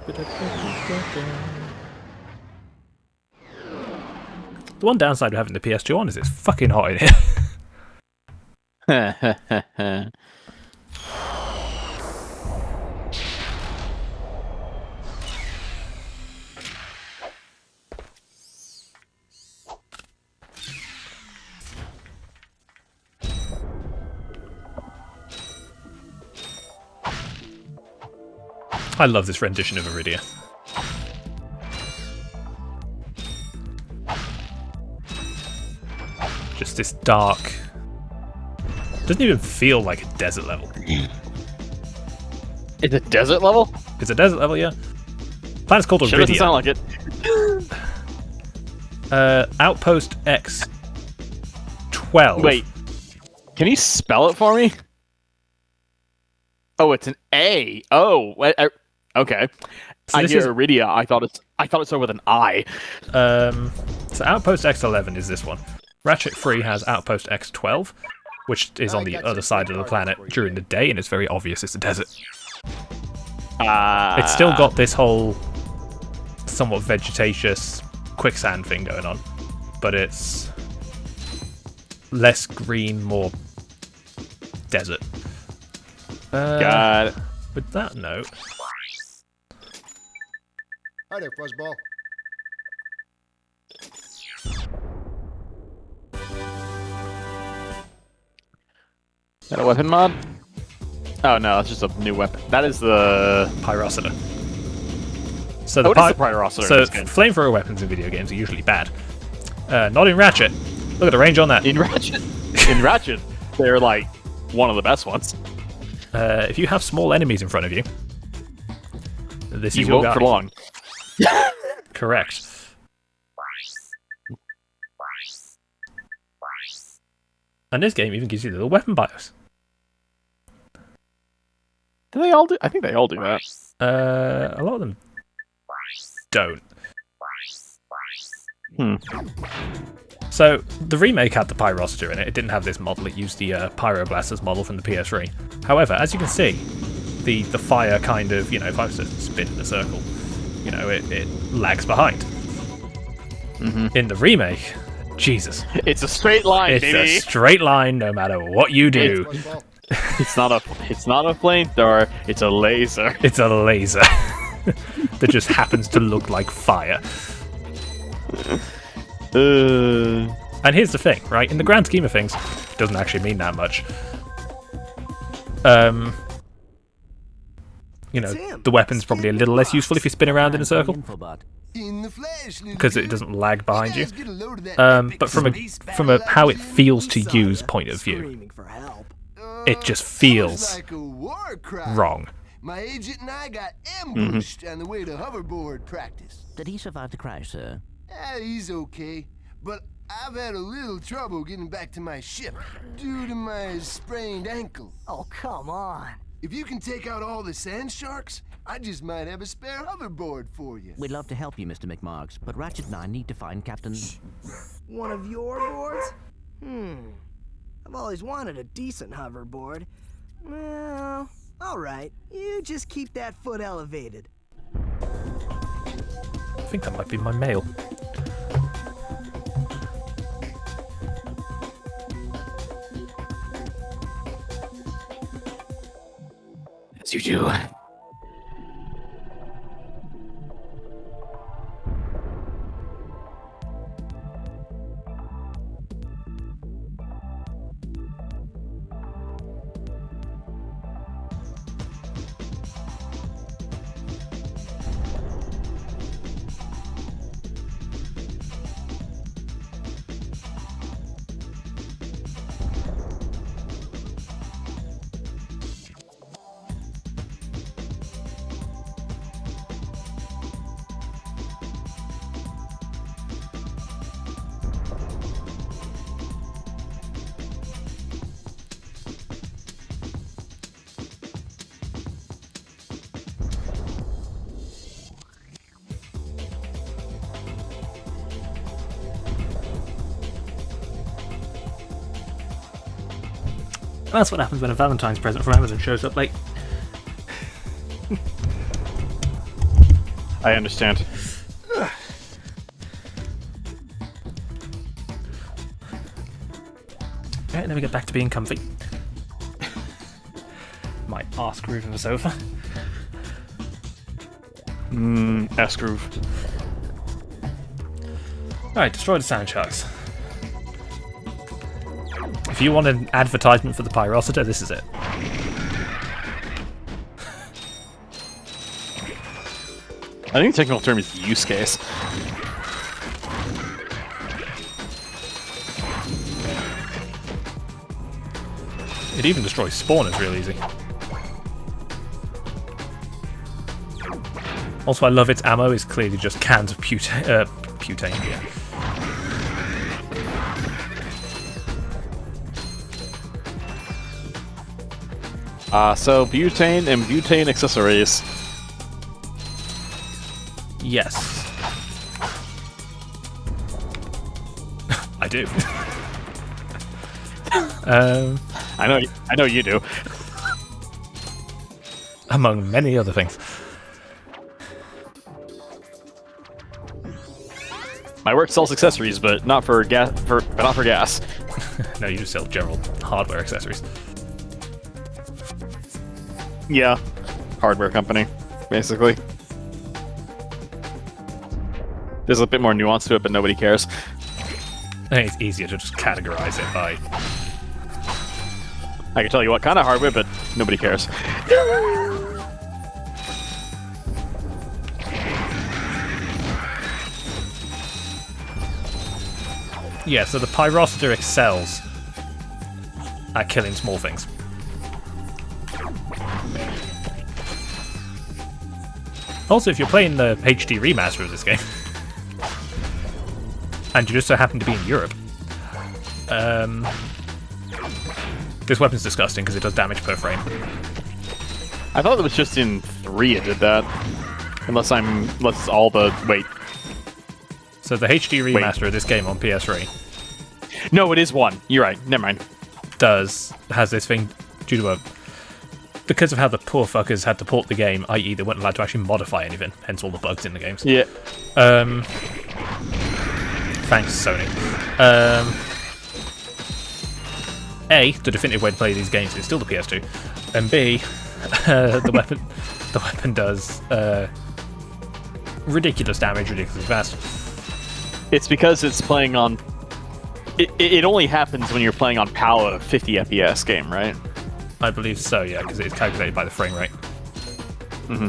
The one downside of having the PS2 on is it's fucking hot in here. I love this rendition of Iridia. Just this dark... Doesn't even feel like a desert level. It's a desert level? It's a desert level, yeah. Planet's called Iridia. Sure doesn't sound like it. Outpost X12. Wait, can you spell it for me? Oh, it's an A. Oh, okay. So I this hear is Iridia. I thought it's over with an I. So Outpost X11 is this one. Ratchet 3 has Outpost X12, which is on the other side of the planet during the day, and it's very obvious it's a desert. It's still got this whole somewhat vegetaceous quicksand thing going on, but it's less green, more desert. Got it. With that note... Hi there, Fuzzball. Is that a weapon mod? Oh no, it's just a new weapon. That is the Pyrocida. So what is the Pyrocida So in this game? flamethrower weapons in video games are usually bad. Not in Ratchet. Look at the range on that. In Ratchet, they're like one of the best ones. If you have small enemies in front of you, this is You your won't guy. for long. Correct. And this game even gives you the little weapon BIOS. Do they all do? I think they all do that. A lot of them don't. So the remake had the Pyrocida in it. It didn't have this model. It used the Pyroblasters model from the PS3. However, as you can see, the fire kind of, you know, if I was to spin in a circle, you know, it lags behind. In the remake, Jesus, It's a straight line, it's baby. a straight line no matter what you do. Fuzzball. It's not a flamethrower. It's a laser. It's a laser that just happens to look like fire. And here's the thing, right? In the grand scheme of things, it doesn't actually mean that much. You know, the weapon's probably a little less useful if you spin around in a circle, because it doesn't lag behind you. But from a how it feels to use point of view, it just feels wrong. My agent and I got ambushed on the way to hoverboard practice. Did he survive the crash, sir? He's okay, but I've had a little trouble getting back to my ship due to my sprained ankle. Oh, come on. If you can take out all the sand sharks, I just might have a spare hoverboard for you. We'd love to help you, Mr. McMarks, but Ratchet and I need to find Captain... One of your boards? I've always wanted a decent hoverboard. Well, alright. You just keep that foot elevated. I think that might be my mail. As you do. That's what happens when a Valentine's present from Amazon shows up late. I understand. Alright, then we get back to being comfy. My arse groove of a sofa. S-groove. Alright, destroy the sand sharks. If you want an advertisement for the Pyrocida, this is it. I think the technical term is use case. It even destroys spawners real easy. Also, I love its ammo is clearly just cans of butane. Yeah. So butane and butane accessories. Yes. I do. I know you do. Among many other things. My work sells accessories, but not for gas. Not for gas. No, you just sell general hardware accessories. Yeah, hardware company, basically. There's a bit more nuance to it, but nobody cares. I think it's easier to just categorize it by... I can tell you what kind of hardware, but nobody cares. Yeah, so the Pyrocida excels at killing small things. Also, if you're playing the HD remaster of this game, and you just so happen to be in Europe, this weapon's disgusting because it does damage per frame. I thought it was just in 3 it did that. Unless all the... Wait. So the HD remaster of this game on PS3 No, it is 1. You're right. Never mind. has this thing due to because of how the poor fuckers had to port the game, i.e. they weren't allowed to actually modify anything, hence all the bugs in the games. Yeah. Thanks, Sony. A, the definitive way to play these games is still the PS2, and B, the weapon does ridiculous damage, ridiculously fast. It's because it's playing on... It only happens when you're playing on PAL, a 50 FPS game, right? I believe so, yeah, because it's calculated by the frame rate. Mm-hmm.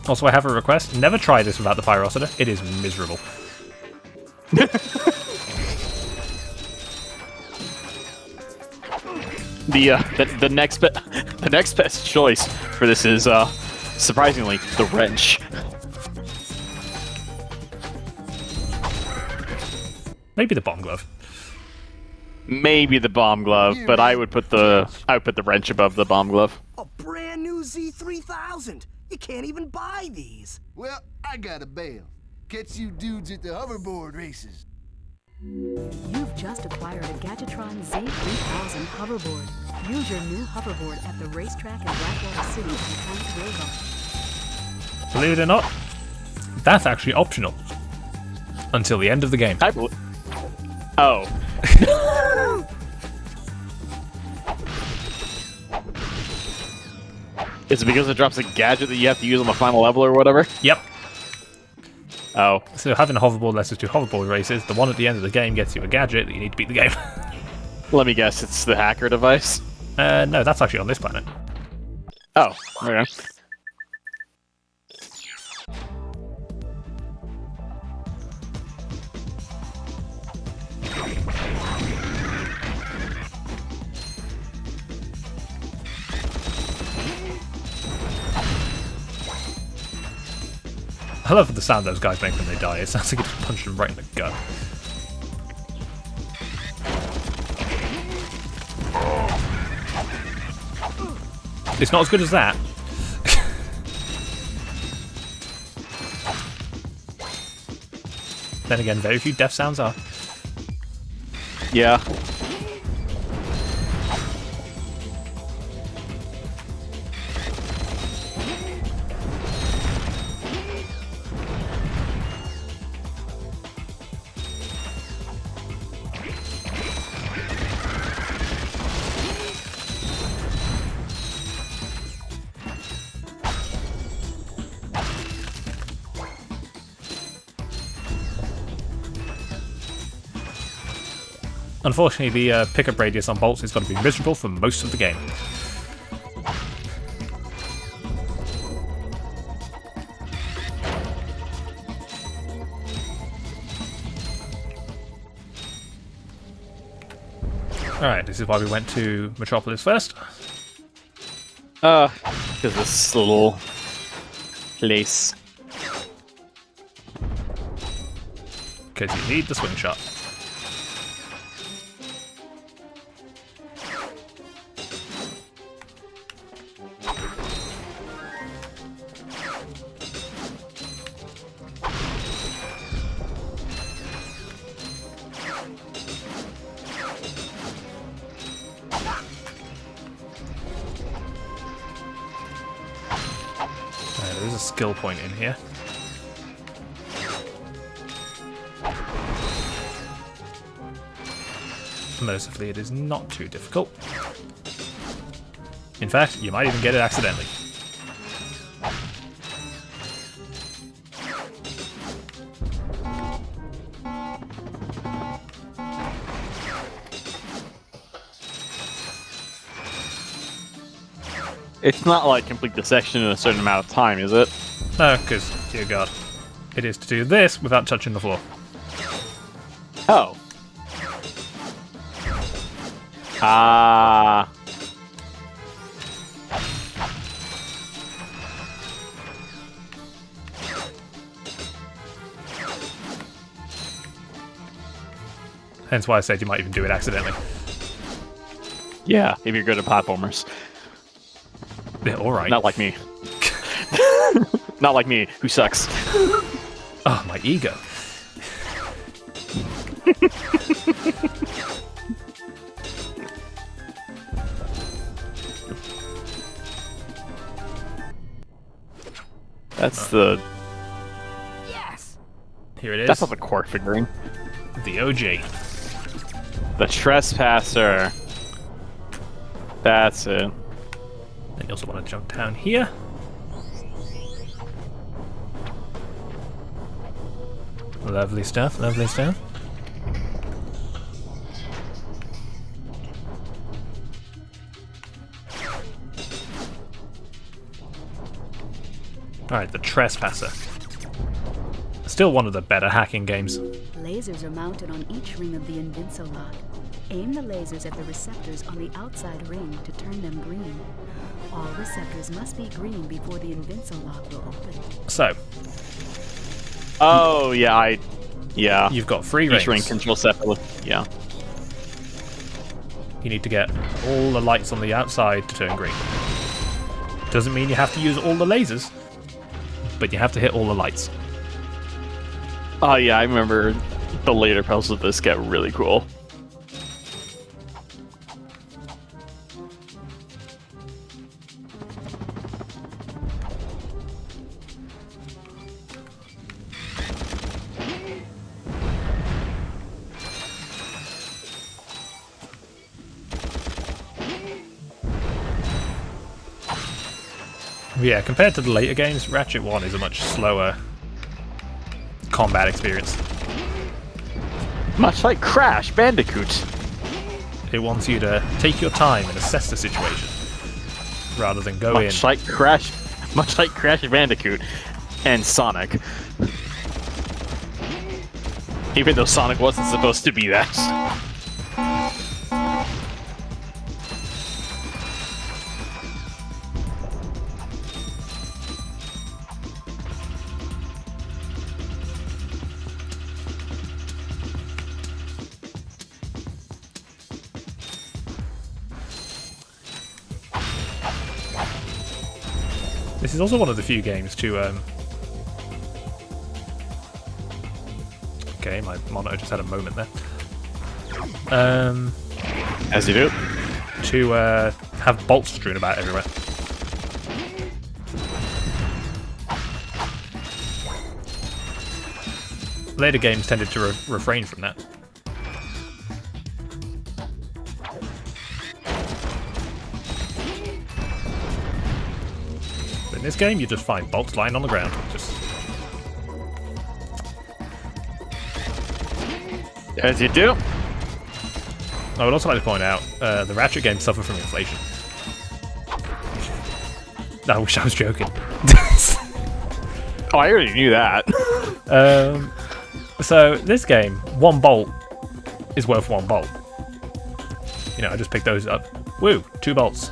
Also, I have a request. Never try this without the Pyrocida. It is miserable. The next best choice for this is surprisingly the wrench. Maybe the bomb glove. Maybe the bomb glove, but I would put the wrench above the bomb glove. A brand new Z3000. You can't even buy these. Well, I got a bail. Catch you dudes at the hoverboard races. You've just acquired a Gadgetron Z3000 hoverboard. Use your new hoverboard at the racetrack in Blackwater City and Mechanic Railroad. Believe it or not, that's actually optional until the end of the game. Oh. Is it because it drops a gadget that you have to use on the final level or whatever? Yep. Oh. So having a hoverboard lets us do hoverboard races. The one at the end of the game gets you a gadget that you need to beat the game. Let me guess, it's the hacker device? No, that's actually on this planet. Oh, okay. I love the sound those guys make when they die. It sounds like it just punched them right in the gut. It's not as good as that. Then again, very few death sounds are. Yeah. Unfortunately, the pickup radius on bolts is going to be miserable for most of the game. Alright, this is why we went to Metropolis first. Because this little place. Because you need the swing shot. There's a skill point in here. Mercifully, it is not too difficult. In fact, you might even get it accidentally. It's not like complete the section in a certain amount of time, is it? No, because, dear God, it is to do this without touching the floor. Oh. Ah. Hence why I said you might even do it accidentally. Yeah, if you're good at platformers. Yeah, alright. Not like me. Not like me, who sucks. Oh, my ego. That's the... Yes! Here it is. That's not the core figurine. The OG. The Trespasser. That's it. Then you also want to jump down here. Lovely stuff, lovely stuff. Alright, the Trespasser. Still one of the better hacking games. Lasers are mounted on each ring of the Invinso lock. Aim the lasers at the receptors on the outside ring to turn them green. All receptors must be green before the Invinso lock will open. So, Oh, yeah, yeah. you've got 3 Each rings. ring controls separately. Yeah. You need to get all the lights on the outside to turn green. Doesn't mean you have to use all the lasers, but you have to hit all the lights. Oh, yeah, I remember the later puzzles of this get really cool. Yeah, compared to the later games, Ratchet 1 is a much slower combat experience. Much like Crash Bandicoot. It wants you to take your time and assess the situation, rather than go in. Much like Crash Bandicoot and Sonic. Even though Sonic wasn't supposed to be that. This is also one of the few games to Okay, my monitor just had a moment there. As you do. To have bolts strewn about everywhere. Later games tended to refrain from that. But in this game, you just find bolts lying on the ground. Just As you do. I would also like to point out, the Ratchet games suffer from inflation. I wish I was joking. Oh, I already knew that. So this game, one bolt is worth one bolt. You know, I just picked those up. Woo, 2 bolts.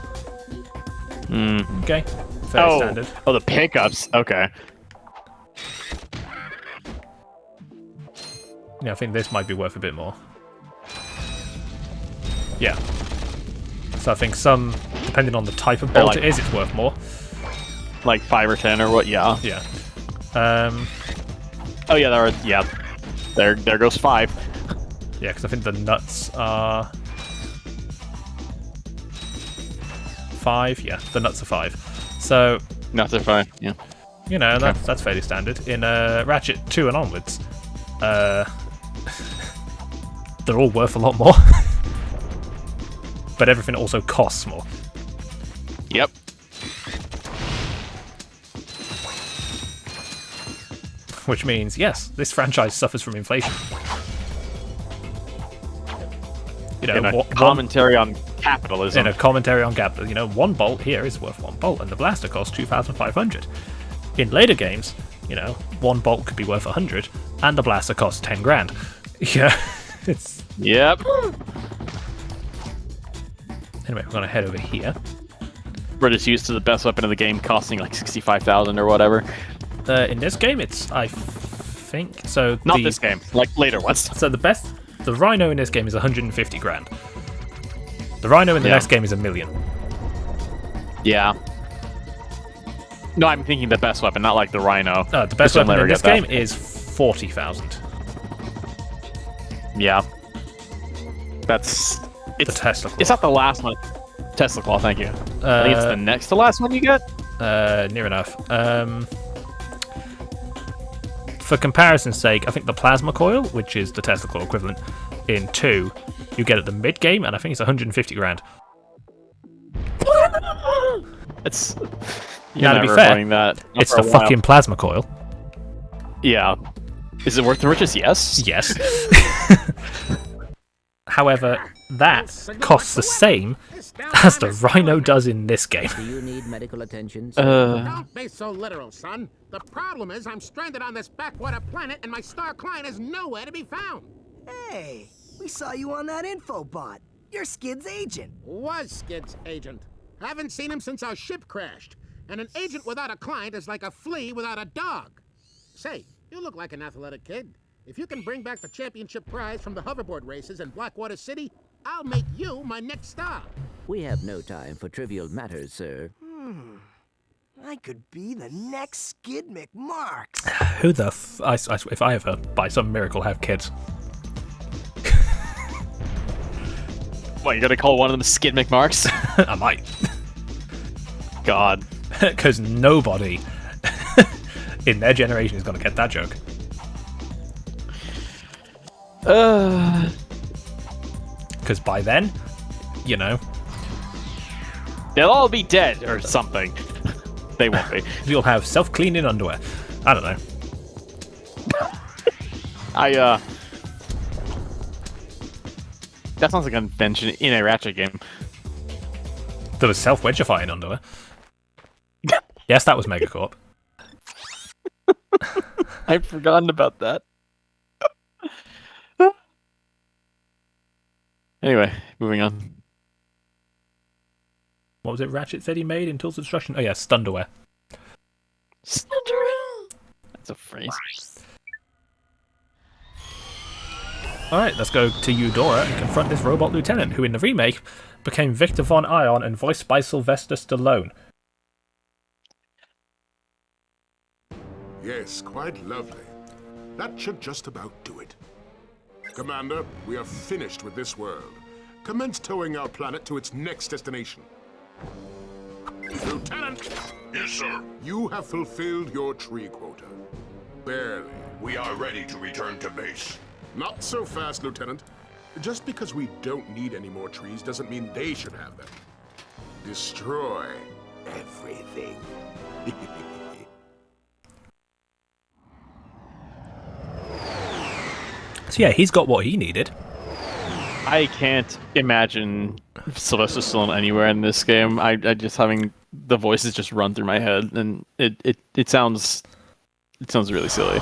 Okay, fairly standard. Oh, the pickups. Okay. Yeah, I think this might be worth a bit more. Yeah. So I think some, depending on the type of bolt like- it is, it's worth more. Like 5 or 10 or what? Yeah. Yeah. Oh yeah, There goes 5. Yeah, because I think the nuts are 5. Yeah, the nuts are 5. So, No, they're fine. Yeah. you know, that's fairly standard. In Ratchet 2 and onwards, they're all worth a lot more. But everything also costs more. Yep. Which means, yes, this franchise suffers from inflation. You know, In a commentary on capitalism. in a commentary on capitalism, you know, 1 bolt here is worth 1 bolt, and the blaster costs 2,500. In later games, you know, 1 bolt could be worth 100, and the blaster costs 10 grand. Yeah, it's... Yep. Anyway, we're gonna head over here. We're just used to the best weapon of the game costing like 65,000 or whatever. In this game, it's, I think, so Not this game, like later ones. So the Rhino in this game is 150 grand. The Rhino in the next game is 1 million. Yeah. No, I'm thinking the best weapon, not like the Rhino. The best Just don't weapon let in her this get game that. is 40,000. Yeah. It's The Tesla Claw. It's not the last one. Tesla Claw, thank you. I think it's the next to last one you get. Near enough. For comparison's sake, I think the Plasma Coil, which is the Tesla Claw equivalent, in 2, you get at the mid game, and I think it's 150 grand. It's Now, to be never fair, avoiding that. Not it's for the a while. fucking Plasma Coil. Yeah. Is it worth the riches? Yes. Yes. However, that costs the same as the Rhino does in this game. Do you need medical attention, sir? Don't be so literal, son. The problem is I'm stranded on this backwater planet and my star client is nowhere to be found. Hey, we saw you on that info bot. You're Skid's agent. Was Skid's agent. Haven't seen him since our ship crashed. And an agent without a client is like a flea without a dog. Say, you look like an athletic kid. If you can bring back the championship prize from the hoverboard races in Blackwater City, I'll make you my next star. We have no time for trivial matters, sir. I could be the next Skid McMarks. Who the if I ever, by some miracle, have kids. What, you gonna call one of them Skid McMarks? I might. God. Because nobody in their generation is going to get that joke. Because by then, you know, They'll all be dead or something. They won't be. you'll have self-cleaning underwear. I don't know. That sounds like an invention in a Ratchet game. There was self-wedgifying underwear. Yes, that was Megacorp. I've forgotten about that. Anyway, moving on. What was it Ratchet said he made in Tools of Destruction? Oh yeah, Stunderwear. That's a phrase. Alright, let's go to Eudora and confront this robot lieutenant, who in the remake became Victor Von Ion and voiced by Sylvester Stallone. Yes, quite lovely. That should just about do it. Commander, we are finished with this world. Commence towing our planet to its next destination. Lieutenant! Yes, sir. You have fulfilled your tree quota. Barely. We are ready to return to base. Not so fast, Lieutenant. Just because we don't need any more trees doesn't mean they should have them. Destroy everything. So yeah, he's got what he needed. I can't imagine Sylvester Stallone anywhere in this game. I just having the voices just run through my head, and it sounds really silly.